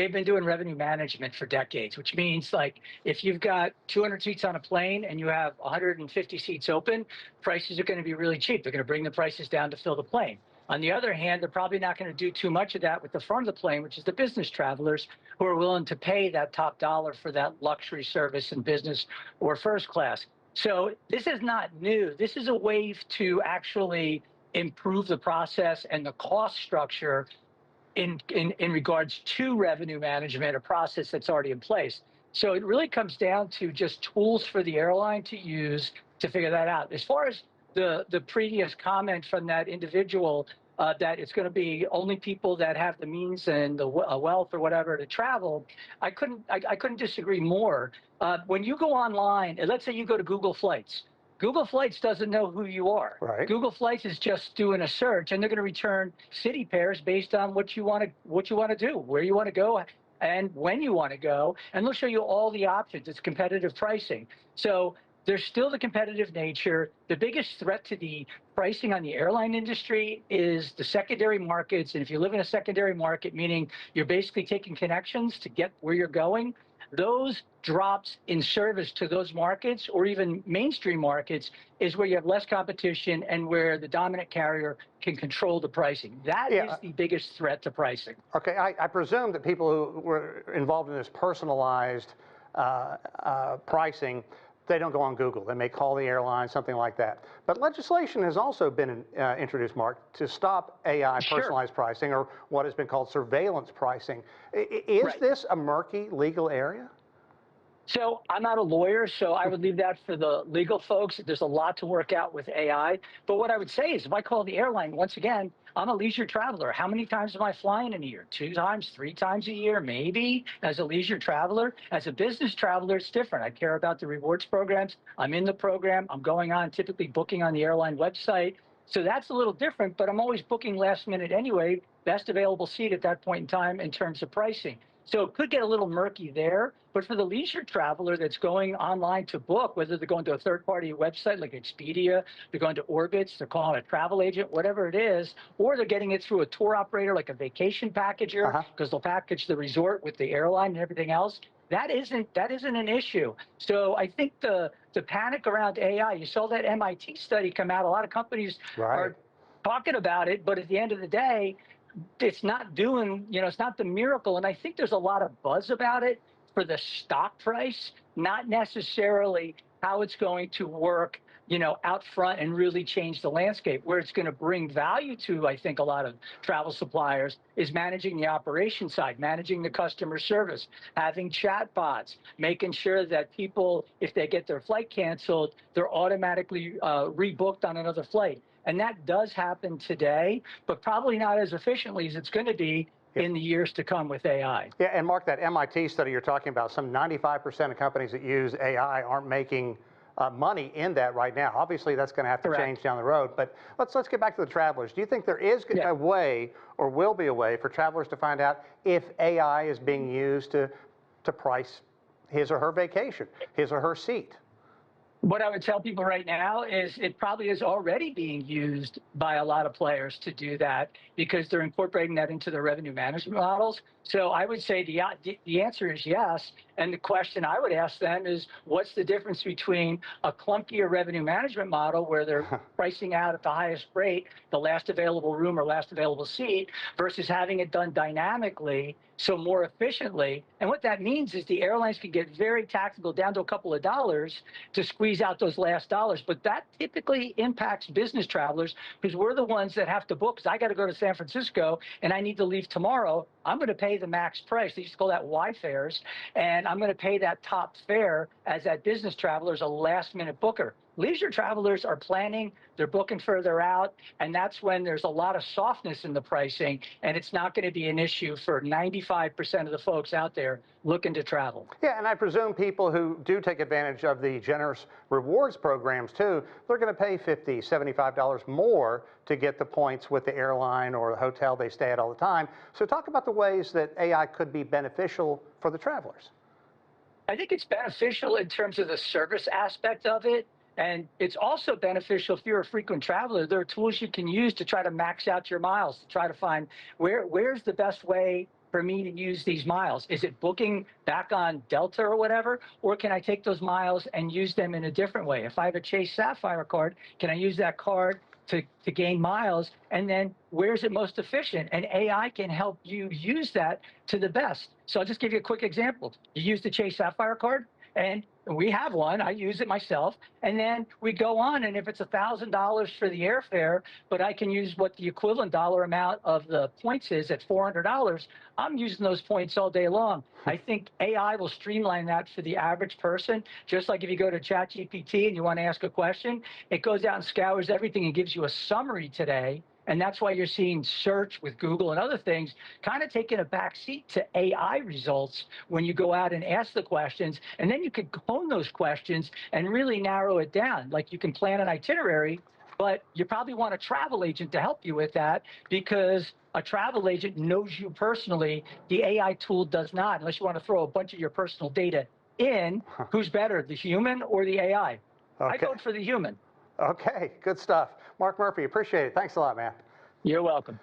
they've been doing revenue management for decades, which means like if you've got 200 seats on a plane and you have 150 seats open, prices are going to be really cheap. They're going to bring the prices down to fill the plane. On the other hand, they're probably not going to do too much of that with the front of the plane, which is the business travelers who are willing to pay that top dollar for that luxury service in business or first class. So this is not new. This is a wave to actually improve the process and the cost structure in regards to revenue management, a process that's already in place. So it really comes down to just tools for the airline to use to figure that out. As far as the previous comment from that individual that it's going to be only people that have the means and the wealth or whatever to travel, I couldn't disagree more. When you go online, and let's say you go to Google Flights. Google Flights doesn't know who you are. Right. Google Flights is just doing a search, and they're going to return city pairs based on what you want to do, where you want to go, and when you want to go, and they'll show you all the options. It's competitive pricing. So there's still the competitive nature. The biggest threat to the pricing on the airline industry is the secondary markets. And if you live in a secondary market, meaning you're basically taking connections to get where you're going, those drops in service to those markets or even mainstream markets is where you have less competition and where the dominant carrier can control the pricing. That is the biggest threat to pricing. Okay, I presume that people who were involved in this personalized pricing, they don't go on Google. They may call the airline, something like that. But legislation has also been introduced, Mark, to stop AI personalized pricing, or what has been called surveillance pricing. Is this a murky legal area? So I'm not a lawyer, so I would leave that for the legal folks. There's a lot to work out with AI. But what I would say is if I call the airline, once again, I'm a leisure traveler. How many times am I flying in a year? 2 times, 3 times a year, maybe, as a leisure traveler. As a business traveler, it's different. I care about the rewards programs. I'm in the program. I'm going on, typically booking on the airline website. So that's a little different, but I'm always booking last minute anyway, best available seat at that point in time in terms of pricing. So it could get a little murky there, but for the leisure traveler that's going online to book, whether they're going to a third-party website like Expedia, they're going to Orbitz, they're calling a travel agent, whatever it is, or they're getting it through a tour operator like a vacation packager, because they'll package the resort with the airline and everything else. That isn't an issue. So I think the panic around AI, you saw that MIT study come out. A lot of companies are talking about it, but at the end of the day, it's not doing, it's not the miracle. And I think there's a lot of buzz about it for the stock price, not necessarily how it's going to work, out front and really change the landscape. Where it's going to bring value to, I think, a lot of travel suppliers is managing the operation side, managing the customer service, having chat bots, making sure that people, if they get their flight canceled, they're automatically rebooked on another flight. And that does happen today, but probably not as efficiently as it's going to be in the years to come with AI. Yeah, and Mark, that MIT study you're talking about, some 95% of companies that use AI aren't making money in that right now. Obviously, that's going to have to change down the road. But let's get back to the travelers. Do you think there is a way, or will be a way, for travelers to find out if AI is being used to price his or her vacation, his or her seat? What I would tell people right now is it probably is already being used by a lot of players to do that because they're incorporating that into their revenue management models. So I would say the answer is yes. And the question I would ask them is, what's the difference between a clunkier revenue management model where they're pricing out at the highest rate, the last available room or last available seat, versus having it done dynamically, so more efficiently? And what that means is the airlines can get very tactical down to a couple of dollars to squeeze out those last dollars. But that typically impacts business travelers because we're the ones that have to book. Because I got to go to San Francisco and I need to leave tomorrow. I'm going to pay the max price. They used to call that Y fares. And I'm going to pay that top fare as that business traveler is a last minute booker. Leisure travelers are planning, they're booking further out, and that's when there's a lot of softness in the pricing, and it's not going to be an issue for 95% of the folks out there looking to travel. Yeah, and I presume people who do take advantage of the generous rewards programs too, they're going to pay $50, $75 more to get the points with the airline or the hotel they stay at all the time. So talk about the ways that AI could be beneficial for the travelers. I think it's beneficial in terms of the service aspect of it. And it's also beneficial if you're a frequent traveler. There are tools you can use to try to max out your miles, to try to find where's the best way for me to use these miles? Is it booking back on Delta or whatever? Or can I take those miles and use them in a different way? If I have a Chase Sapphire card, can I use that card to gain miles? And then where's it most efficient? And AI can help you use that to the best. So I'll just give you a quick example. You use the Chase Sapphire card, and we have one. I use it myself. And then we go on, and if it's $1,000 for the airfare, but I can use what the equivalent dollar amount of the points is at $400, I'm using those points all day long. I think AI will streamline that for the average person. Just like if you go to ChatGPT and you want to ask a question, it goes out and scours everything and gives you a summary today. And that's why you're seeing search with Google and other things kind of taking a back seat to AI results when you go out and ask the questions. And then you can hone those questions and really narrow it down. Like you can plan an itinerary, but you probably want a travel agent to help you with that because a travel agent knows you personally. The AI tool does not, unless you want to throw a bunch of your personal data in. Who's better, the human or the AI? Okay. I vote for the human. Okay, good stuff. Mark Murphy, appreciate it. Thanks a lot, man. You're welcome.